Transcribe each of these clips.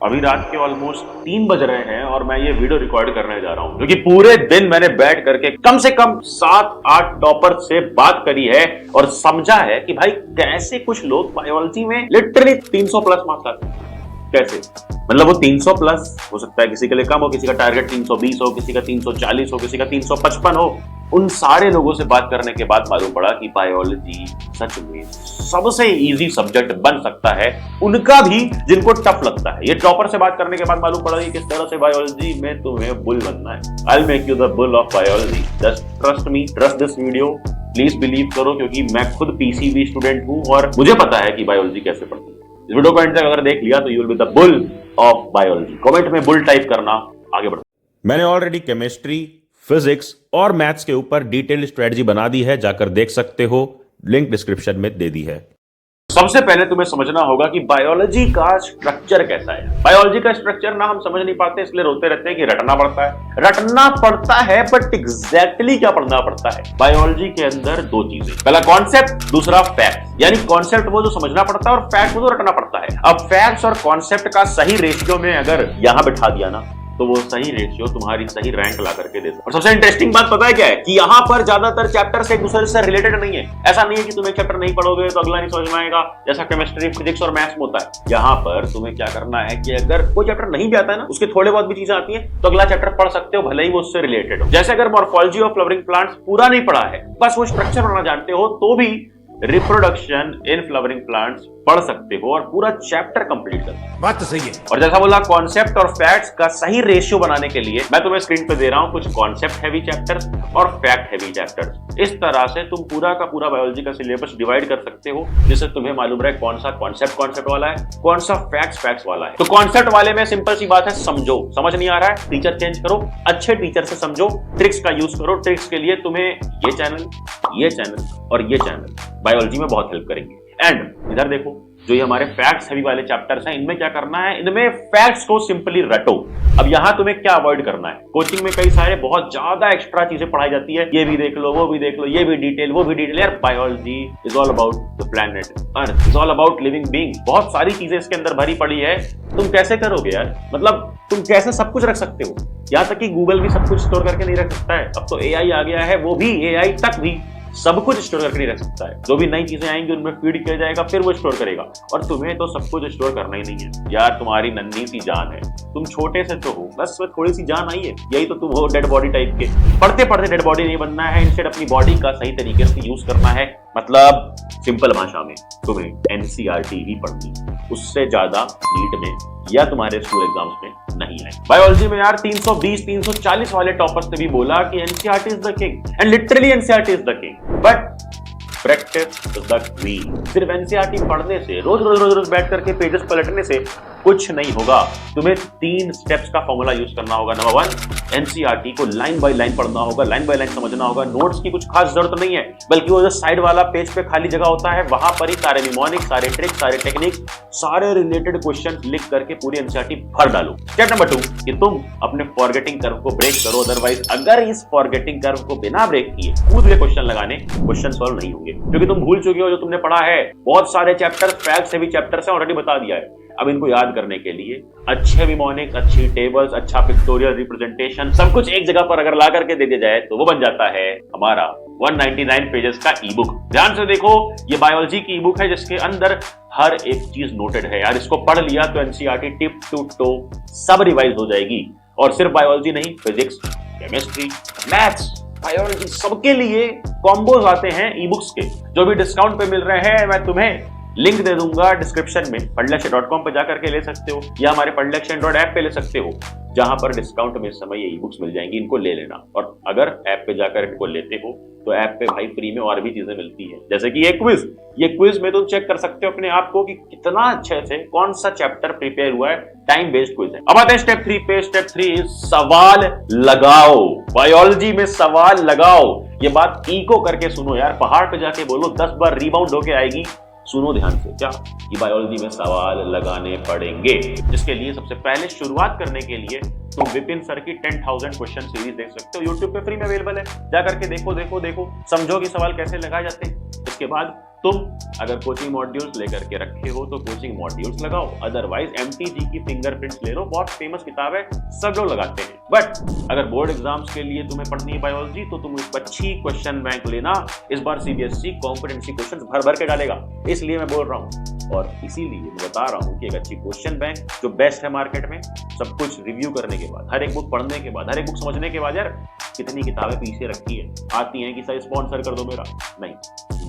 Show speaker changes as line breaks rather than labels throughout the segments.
अभी रात के ऑलमोस्ट 3 बज रहे हैं और मैं ये वीडियो रिकॉर्ड करने जा रहा हूं क्योंकि पूरे दिन मैंने बैठ करके कम से कम 7-8 टॉपर से बात करी है और समझा है कि भाई कैसे कुछ लोग बायोलॉजी में लिटरली 300 प्लस मार्क्स लाते हैं। कैसे मतलब वो 300 प्लस हो सकता है, किसी के लिए कम हो, किसी का टारगेट 320 हो, किसी का 340 हो, किसी का 355 हो। उन सारे लोगों से बात करने के बाद मालूम पड़ा कि बायोलॉजी सच में सबसे इजी सब्जेक्ट बन सकता है, उनका भी जिनको टफ लगता है। ये टॉपर से बात करने के बाद मालूम पड़ा कि किस तरह से बायोलॉजी में तुम्हें बुल बनना है। I will make you the bull of biology. Just trust me, trust this video, please believe करो, क्योंकि मैं खुद पीसीबी स्टूडेंट हूं और मुझे पता है कि बायोलॉजी कैसे पढ़ती है। इस वीडियो को एंड तक अगर देख लिया तो you will be the bull of biology. Comment में बुल टाइप करना, आगे बढ़ो।
मैंने ऑलरेडी केमिस्ट्री, फिजिक्स और मैथ्स के ऊपर डिटेल्ड स्ट्रेटजी बना दी है, जाकर देख सकते हो, लिंक डिस्क्रिप्शन में दे दी है।
सबसे पहले तुम्हें समझना होगा कि बायोलॉजी का स्ट्रक्चर कैसा है। बायोलॉजी का स्ट्रक्चर ना हम समझ नहीं पाते, इसलिए रोते रहते हैं कि रटना पड़ता है। रटना पड़ता है, बट एग्जैक्टली क्या पढ़ना पड़ता है? बायोलॉजी के अंदर दो चीजें, पहला कॉन्सेप्ट, दूसरा फैक्ट। यानी कॉन्सेप्ट वो जो समझना पड़ता है और फैक्ट वो जो रटना पड़ता है। अब फैक्ट्स और कॉन्सेप्ट का सही रेशियो में अगर यहां बिठा दिया ना, तो वो सही रेशियो तुम्हारी सही रैंक ला करके देता है। और सबसे इंटरेस्टिंग बात पता है क्या है? कि यहाँ पर ज्यादातर चैप्टर्स एक दूसरे से रिलेटेड नहीं है। ऐसा नहीं है कि तुम एक चैप्टर नहीं पढ़ोगे तो अगला नहीं समझ में आएगा, जैसा केमिस्ट्री, फिजिक्स और मैथ्स में होता है। यहाँ पर तुम्हें क्या करना है कि अगर कोई चैप्टर नहीं भी आता है ना, उसके थोड़े बहुत भी चीजें आती है, तो अगला चैप्टर पढ़ सकते हो, भले ही वो उससे रिलेटेड हो। जैसे अगर मॉर्फोलॉजी ऑफ फ्लावरिंग प्लांट्स पूरा नहीं पढ़ा है, बस वो स्ट्रक्चर पढ़ना जानते हो, तो भी रिप्रोडक्शन इन फ्लावरिंग प्लांट्स पढ़ सकते हो और पूरा चैप्टर कंप्लीट कर सकते हो।
बात तो सही है।
और जैसा बोला, कॉन्सेप्ट और फैक्ट्स का सही रेशियो बनाने के लिए मैं तुम्हें स्क्रीन पे दे रहा हूं कुछ कॉन्सेप्ट हैवी चैप्टर्स और फैक्ट हैवी चैप्टर्स। इस तरह से तुम पूरा का पूरा बायोलॉजी का सिलेबस डिवाइड कर सकते हो, जिससे तुम्हें मालूम रहे कौन सा कॉन्सेप्ट वाला है, कौन सा फैक्ट्स वाला है। तो कॉन्सेप्ट वाले में सिंपल सी बात है, समझो। समझ नहीं आ रहा है, टीचर चेंज करो, अच्छे टीचर से समझो, ट्रिक्स का यूज करो। ट्रिक्स के लिए तुम्हें ये चैनल और ये चैनल बायोलॉजी में बहुत हेल्प करेंगे। एंड इधर देखो, जो ये हमारे फैक्ट्स हैवी वाले चैप्टर्स हैं, इनमें क्या करना है? इनमें फैक्ट्स को सिंपली रटो। अब यहां तुम्हें क्या अवॉइड करना है? कोचिंग में कई सारे बहुत ज्यादा एक्स्ट्रा चीजें पढ़ाई जाती है, ये भी देख लो, वो भी देख लो, ये भी डिटेल, वो भी डिटेल। यार biology is all about the planet earth, is all about living being. बहुत सारी चीजें इसके अंदर भरी पड़ी है। तुम कैसे करोगे यार? मतलब तुम कैसे सब कुछ रख सकते हो? यहां तक कि गूगल भी सब कुछ स्टोर करके नहीं रख सकता है। अब तो एआई आ गया है, वो भी एआई तक भी सब कुछ स्टोर करके नहीं रख सकता है। जो भी नई चीजें आएंगी उनमें फीड किया जाएगा, फिर वो स्टोर करेगा। और तुम्हें तो सब कुछ स्टोर करना ही नहीं है यार। तुम्हारी नन्ही सी जान है, तुम छोटे से तो हो, बस थोड़ी सी जान आई है, यही तो तुम हो, डेड बॉडी टाइप के। पढ़ते पढ़ते डेड बॉडी नहीं बनना है, इंस्टेड अपनी बॉडी का सही तरीके से यूज करना है। मतलब सिंपल भाषा में तुम्हें एनसीईआरटी ही पढ़नी, उससे ज्यादा नीट में या तुम्हारे स्कूल एग्जाम्स में नहीं है। बायोलॉजी में यार 320-340 वाले टॉपर्स ने भी बोला कि NCERT is the king, and literally NCERT is the king, but practice is the queen. सिर्फ एनसीईआरटी पढ़ने से, रोज बैठ करके पेजेस पलटने से कुछ नहीं होगा। तुम्हें 3 स्टेप्स का फॉर्मूला यूज करना होगा। नंबर 1, एनसीईआरटी को लाइन बाय लाइन पढ़ना होगा, लाइन बाय लाइन समझना होगा। नोट्स की कुछ खास जरूरत नहीं है, बल्कि वो जो साइड वाला पेज पे खाली जगह होता है, वहां पर ही सारे निमोनिक, सारे ट्रिक्स, सारे टेक्निक्स, सारे रिलेटेड क्वेश्चन लिख करके पूरी एनसीईआरटी भर डालो। स्टेप नंबर 2, कि तुम अपने फॉरगेटिंग कर्व को ब्रेक करो। अदरवाइज अगर इस फॉरगेटिंग कर्व को बिना ब्रेक किए कूद के क्वेश्चन लगाने, क्वेश्चन सॉल्व नहीं होंगे, क्योंकि तुम भूल चुके हो जो तुमने पढ़ा है। बहुत सारे चैप्टर फैक्ट्स हैवी चैप्टर्स हैं, ऑलरेडी बता दिया है। अब इनको याद करने के लिए अच्छे निमोनिक्स, अच्छी टेबल्स, अच्छा पिक्टोरियल रिप्रेजेंटेशन, सब कुछ एक जगह पर अगर ला करके दे दिया जाए तो वो बन जाता है हमारा 199 पेजेस का ई बुक। ध्यान से देखो, ये बायोलॉजी की ई बुक है जिसके अंदर हर एक चीज नोटेड है यार। इसको पढ़ लिया तो एनसीईआरटी टिप टू टो सब रिवाइज हो जाएगी। और सिर्फ बायोलॉजी नहीं, फिजिक्स, केमिस्ट्री, मैथ्स, बायोलॉजी, सबके लिए कॉम्बोज आते हैं ई बुक्स के, जो भी डिस्काउंट पे मिल रहे हैं। मैं तुम्हें लिंक दे दूंगा डिस्क्रिप्शन में, पढ़लेक्चर.com पे जाकर के ले सकते हो, या हमारे पढ़लेक्चर एंड्रॉइड ऐप पे ले सकते हो, जहां पर डिस्काउंट में इस समय ये ई बुक्स मिल जाएंगी। इनको ले लेना। और अगर ऐप पे जाकर इनको लेते हो तो ऐप पे भाई फ्री में और भी चीजें मिलती है, जैसे कि ये क्विज में तुम चेक कर सकते हो अपने आप को कि कितना अच्छे से कौन सा चैप्टर प्रिपेयर हुआ है। टाइम बेस्ड क्विज है। अब आते हैं स्टेप 3 पे। स्टेप 3, सवाल लगाओ। बायोलॉजी में सवाल लगाओ। ये बात इको करके सुनो यार, पहाड़ पे जाके बोलो, 10 बार रिबाउंड होके आएगी। सुनो ध्यान से, क्या कि बायोलॉजी में सवाल लगाने पड़ेंगे। जिसके लिए सबसे पहले शुरुआत करने के लिए तुम विपिन सर की 10,000 क्वेश्चन सीरीज देख सकते हो, यूट्यूब पे फ्री में अवेलेबल है। जाकर के देखो, समझो कि सवाल कैसे लगाए जाते हैं। इसके बाद तुम अगर कोचिंग मॉड्यूल्स लेकर के रखे हो तो कोचिंग मॉड्यूल्स लगाओ, अदरवाइज MTG की फिंगरप्रिंट्स ले लो, बहुत फेमस किताब है, सब लोग लगाते हैं। बट अगर बोर्ड एग्जाम्स के लिए तुम्हें पढ़नी है बायोलॉजी तो तुम एक अच्छी क्वेश्चन बैंक लेना। इस बार CBSE कॉम्पिटेंसी क्वेश्चन भर भर के डालेगा, इसलिए मैं बोल रहा हूँ और इसीलिए मैं बता रहा हूँ कि एक अच्छी क्वेश्चन बैंक जो बेस्ट है मार्केट में, सब कुछ रिव्यू करने के बाद, हर एक बुक पढ़ने के बाद, हर एक बुक समझने के बाद, यार कितनी किताबें पीछे रखी है, आती हैं कि सर स्पॉन्सर कर दो मेरा, नहीं,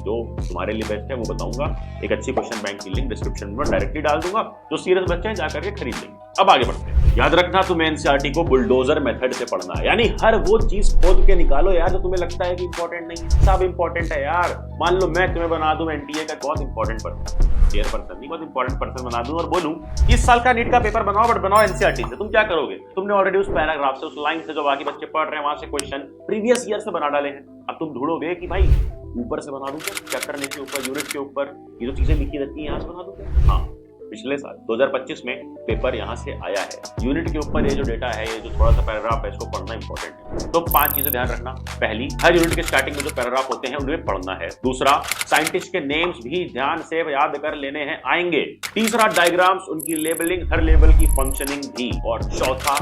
जो तुम्हारे लिए बेस्ट है वो बताऊंगा। एक अच्छी क्वेश्चन बैंक की लिंक डिस्क्रिप्शन में डायरेक्टली डाल दूंगा, जो सीरियस बच्चे हैं जाकर के खरीद लेंगे। अब आगे बढ़ते हैं। याद रखना तुम्हें NCERT को बुलडोजर मेथड से पढ़ना है, यानी हर वो चीज खोद के निकालो यार जो तुम्हें लगता है कि इंपॉर्टेंट नहीं है, सब इंपॉर्टेंट है यार। मान लो मैं तुम्हें बना दूं NTA का बहुत इंपॉर्टेंट पर्सन, चेयरपर्सन नहीं, बहुत इंपॉर्टेंट पर्सन बना दूं और बोलूं इस साल का नीट का पेपर बनाओ, बट बनाओ NCERT से, तुम क्या करोगे? तुमने ऑलरेडी उस पैराग्राफ से, उस लाइन से जो बाकी बच्चे पढ़ रहे हैं वहां से क्वेश्चन प्रीवियस ईयर से बना डाले हैं। अब तुम ढूंढोगे कि भाई ऊपर से बना दूं क्या, चैप्टर नेम के ऊपर, यूनिट के ऊपर, ये जो चीजें लिखी रहती हैं यहाँ से बना दूं क्या? हाँ, पिछले साल 2025 में पेपर यहाँ से आया है। यूनिट के ऊपर ये जो डेटा है, ये जो थोड़ा सा पैराग्राफ है, इसको पढ़ना इंपॉर्टेंट है। तो 5 चीजें ध्यान रखना। पहली, हर यूनिट के स्टार्टिंग में जो पैराग्राफ होते हैं उन्हें पढ़ना है। दूसरा, साइंटिस्ट के नेम्स भी ध्यान से याद कर लेने हैं, आएंगे। तीसरा, डायग्राम्स, उनकी लेबलिंग, हर लेवल की फंक्शनिंग भी। और चौथा,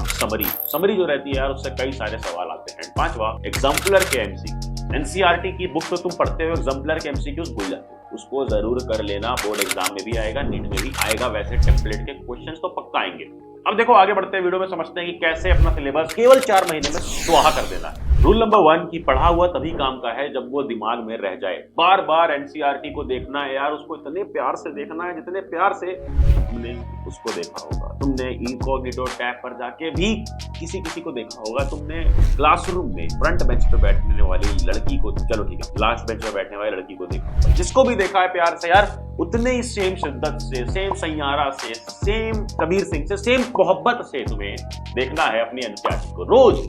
समरी जो रहती है यार, उससे कई सारे सवाल आते हैं। 5वां, एग्जाम्पलर के MCQ। NCERT की बुक तो तुम पढ़ते हो, एग्जाम्पलर के MCQs भूल जाते हो, उसको जरूर कर लेना, बोर्ड एग्जाम में भी आएगा, नीट में भी आएगा, वैसे टेम्पलेट के क्वेश्चंस तो पक्का आएंगे। अब देखो आगे बढ़ते हैं, वीडियो में समझते हैं कि कैसे अपना सिलेबस केवल 4 महीने में स्वाहा कर देना है। रूल नंबर 1 की पढ़ा हुआ तभी काम का है जब वो दिमाग में रह जाए। बार बार NCERT को देखना है यार, उसको इतने प्यार से देखना है जितने प्यार से तुमने उसको देखा होगा। तुमने इनकॉग्निटो टैब पर जाके भी किसी को देखा होगा। तुमने क्लासरूम में फ्रंट बेंच पे बैठने वाली लड़की को, चलो ठीक है, लास्ट बेंच पे बैठने वाली लड़की को देखा होगा। जिसको भी देखा है प्यार से यार, उतने ही सेम शिद्दत से, सेम सैयारा से, सेम कबीर सिंह से, सेम मोहब्बत से तुम्हें देखना है अपनी NCERT को। रोज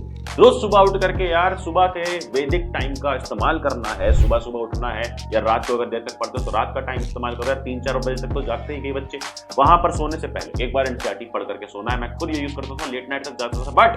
सुबह उठ करके यार, सुबह के वैदिक टाइम का इस्तेमाल करना है। सुबह उठना है, या रात को अगर देर तक पढ़ते हो तो रात का टाइम इस्तेमाल करो यार। 3-4 बजे तक तो जागते हैं कई बच्चे। वहां पर सोने से पहले एक बार NCERT पढ़ करके सोना है। मैं खुद ये यूज करता था, लेट नाइट तक जाता था, बट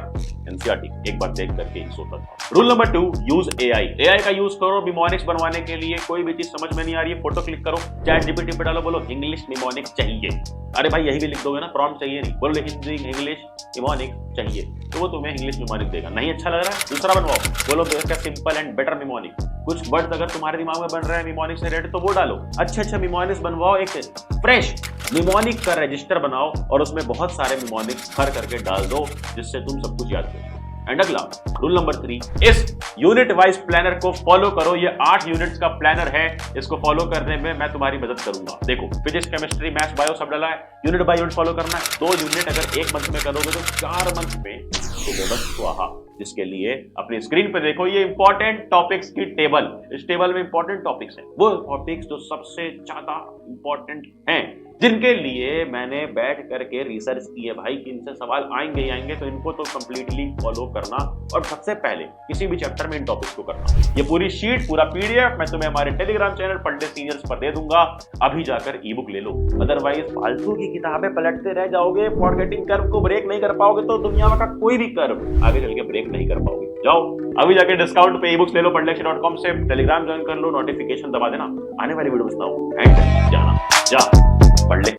NCERT एक बार देख करके ही सोता था। रूल नंबर 2, यूज AI का यूज करो निमोनिक्स बनवाने के लिए। कोई भी चीज समझ में नहीं आ रही है, फोटो क्लिक करो, ChatGPT पे डालो, बोलो इंग्लिश निमोनिक्स चाहिए। अरे भाई यही भी लिख दोगे ना, प्रॉम्प्ट चाहिए नहीं, बोलो हिंदी इंग्लिश निमोनिक्स चाहिए, तो वो तुम्हें इंग्लिश निमोनिक्स देगा। नहीं अच्छा लग रहा है, दूसरा बनवाओ, बोलो इसका सिंपल एंड बेटर निमोनिक्स। कुछ वर्ड्स अगर तुम्हारे दिमाग में बन रहे हैं निमोनिक्स से रिलेटेड तो वो डालो। अच्छे निमोनिक्स बनवाओ, एक फ्रेश निमोनिक का रजिस्टर बनाओ और उसमें बहुत सारे निमोनिक्स भर करके डाल दो, जिससे तुम सब कुछ याद करो। एंड अगला रूल नंबर 3, इस यूनिट वाइज प्लानर को फॉलो करो। ये 8 यूनिट्स का प्लानर है, इसको फॉलो करने में मैं तुम्हारी मदद करूंगा। देखो, फिजिक्स, केमिस्ट्री, मैथ्स, बायो सब डाला है, यूनिट बाय यूनिट फॉलो करना है। 2 यूनिट अगर 1 मंथ में करोगे तो 4 मंथ में सिलेबस स्वाहा। जिसके लिए अपनी स्क्रीन पे देखो ये इंपॉर्टेंट टॉपिक्स की टेबल। इस टेबल में इंपॉर्टेंट टॉपिक्स हैं, वो टॉपिक्स जो सबसे ज्यादा इंपॉर्टेंट हैं, जिनके लिए मैंने बैठ करके रिसर्च की है भाई कि इनसे सवाल आएंगे ही आएंगे, तो इनको तो कंप्लीटली फॉलो करना। और सबसे पहले किसी भी चैप्टर में इन टॉपिक्स को करना। ये पूरी शीट, पूरा PDF मैं तुम्हें हमारे टेलीग्राम चैनल पंडित सीनियर्स पर दे दूंगा। अभी जाकर ई-बुक ले लो, अदरवाइज फालतू की किताबें पलटते रह जाओगे। फॉरगेटिंग कर्व को ब्रेक नहीं कर पाओगे तो दुनिया में का कोई भी कर्व आगे चल के ब्रेक नहीं कर पाओगे। जाओ अभी जाके डिस्काउंट पे ई-बुक्स ले लो pandlekshya.com से, टेलीग्राम ज्वाइन कर लो, नोटिफिकेशन दबा देना, आने वाली वीडियो बताओ एंड जाना जा पढ़ ले।